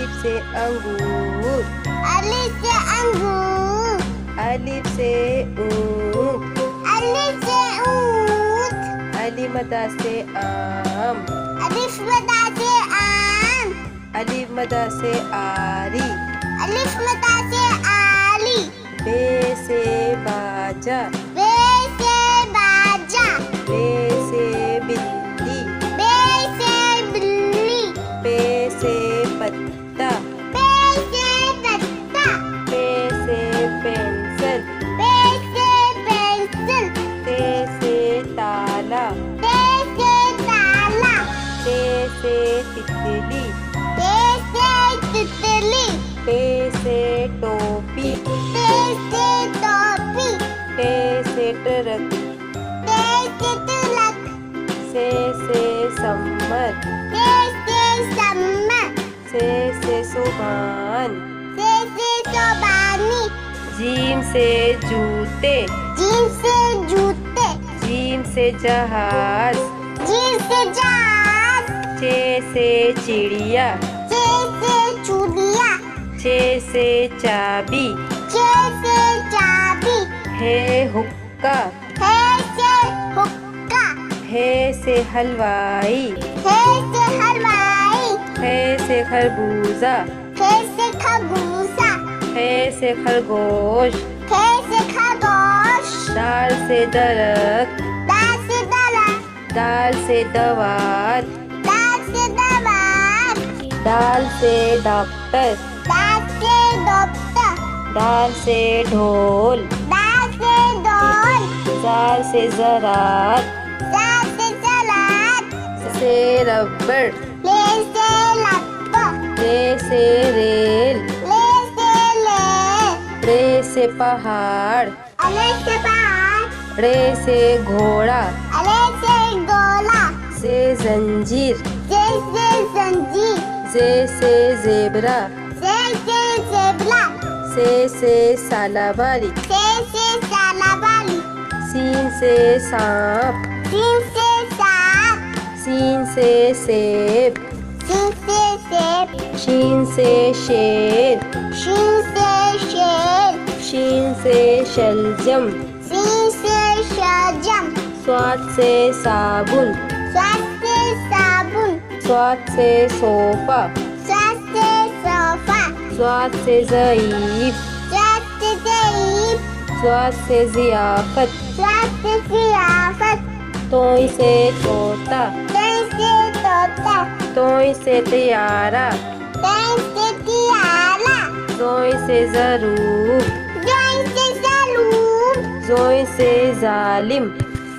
अलिफ से अंगूर, अलिफ से अंगूर, अलिफ से ऊँट, अलिफ से ऊँट, अलिफ मदा से आम, अलिफ मदा से आम, अलिफ मदा से आरी, अलिफ मदा से आली, बे से बाजा, बे से बाजा, बे से बिल्ली, बे से बिल्ली, पे से पत्ता, पे से पत्ता, पे से पेंसिल, पे से पेंसिल, ते से ताला, ते से ताला, ते से तितली, ते से तितली, पे से टोपी, ते से टोपी, टे से ट्रक, ते से तिलक, से सम्मर, ते से सम्मत, से सुभान, से सोबानी, जीम से जूते, जीम से जूते, जीम से जहाज, जीम से जहाज, चे से चिड़िया, चे से चूड़िया, चे से चाबी, चे से चाबी, हे हुक्का, हे से हुक्का, हे से हलवाई, हे से हलवाई, हे से खरबूजा, हे से खरबूजा, हे से खरगोश, हे से खरगोश, दाल से दरख्त, दाल से दलत, दाल से दवात, दाल से दवात, दाल से डॉक्टर, दाल से डॉक्टर, दाल से ढोल, दाल से ढोल, जाल से ज़रात, दाल से सलाद, से रबड़, ले से लप्प, रे से रेल, ले से ले, रे से पहाड़, अले से पहाड़, रे से घोड़ा, अले से गोला, से जंजीर, जे से जंजीर, से ज़ेबरा, से ज़ेबरा, से सालाबारी, से सालाबाली, सीन से सांप, सीन से सांप, सीन से सेब, सीन से सेब, शीन से शेर, शीन से शेर, शीन से शलजम, सीन से शलजम, स्वाद से साबुन, स्वाद से साबुन, स्वाद से सोफा, स्वाद से सोफा, स्वाद से ज़ईफ, स्वाद से ज़ईफ, स्वाद से ज़ियाफ़त, स्वाद से ज़ियाफ़त, तोई से तोता, तय से तोता, तोई से तियारा, तय से तियारा, जोई से ज़रूब, जोई से ज़रूब, जोई से ज़ालिम,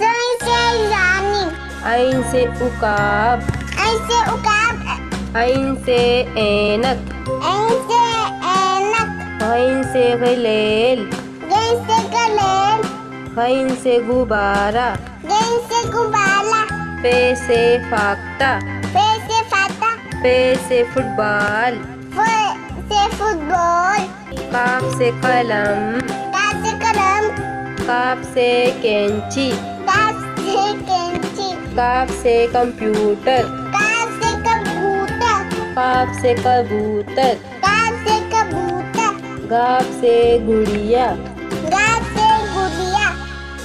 जोई से ज़ालिम, आइन से उकाब, ऐसे उकाब, आइन से ऐनक, ऐसे ऐनक, गैन से गलेल, गैन से गलेल, गैन से गुब्बारा, गैन से गुब्बारा, पे से फाख्ता, पे से फाता, पे से फुटबॉल, फ से फुटबॉल, काफ से कलम, का से कलम, काफ से कैंची, का से कैंची, काफ से कंप्यूटर, का से कंप्यूटर, काफ से कबूतर, का से कबूतर, गाफ से गुड़िया, गा से गुड़िया,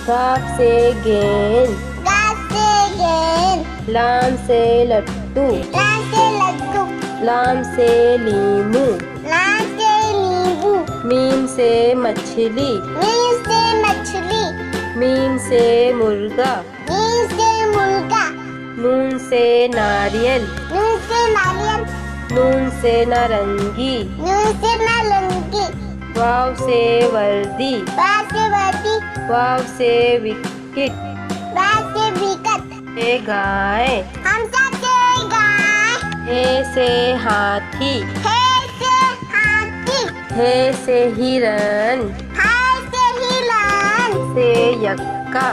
गाफ से गेंद, गा से गेंद, लाम से लट्टू, ला से लड्डू, लाम से लीमू, ला से नींबू, मीम से मछली, मीम से मछली, मीम से मुर्गा, मीम से मुर्गा, नून से नारियल, नून से नारियल, नून से नारंगी, नून से नारंगी, वाव से वर्दी, बा से वर्दी, वाव से विकेट, बा से विकेट, ए गाय, हमजा से गाय, हे से हाथी, हे से हाथी, हे से हिरन, हाय से हिरण, से यक्का,